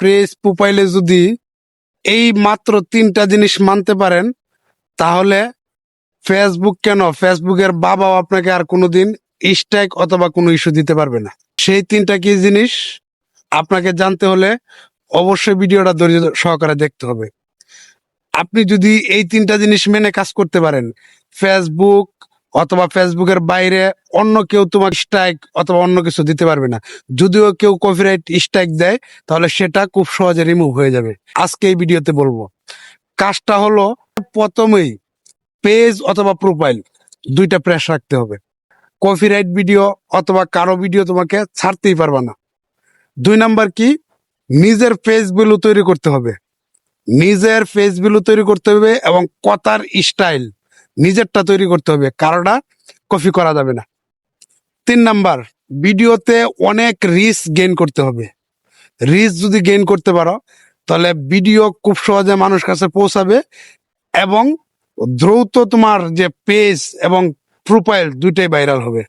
Page প্রোফাইলে যদি এই মাত্র 3টা জিনিস মানতে পারেন, তাহলে ফেসবুক কেন, ফেসবুকের বাবাও আপনাকে আর কোনোদিন স্ট্রাইক অথবা কোনো ইস্যু দিতে পারবে না। সেই 3টা কি জিনিস আপনাকে জানতে হলে অবশ্যই ভিডিওটা ধৈর্য সহকারে দেখতে হবে। আপনি যদি এই 3টা জিনিস মেনে কাজ করতে পারেন, ফেসবুক অথবা ফেসবুকের বাইরে অন্য কেউ তোমাকে স্ট্রাইক অথবা অন্য কিছু দিতে পারবে না। যদিও কেউ কপিরাইট স্ট্রাইক দেয়, তাহলে সেটা খুব সহজে রিমুভ হয়ে যাবে। আজকে এই ভিডিওতে বলবো কাজটা হলো, প্রথমেই পেজ অথবা প্রোফাইল 2টা প্রেস রাখতে হবে। কপিরাইট ভিডিও অথবা কারো ভিডিও তোমাকে ছাড়তেই পারবে না। 2 নাম্বার কি, নিজের পেজ ভ্যালু তৈরি করতে হবে। নিজের পেজ ভ্যালু তৈরি করতে হবে এবং কথার স্টাইল নিজেরটা তৈরি করতে হবে, কারোটা কপি করা যাবে না। 3 নাম্বার, ভিডিওতে অনেক রিচ গেইন করতে হবে। রিচ যদি গেইন করতে পারো, তাহলে ভিডিও খুব সহজে মানুষ কাছে পৌঁছাবে এবং দ্রুত তোমার যে পেজ এবং প্রোফাইল 2টাই ভাইরাল হবে।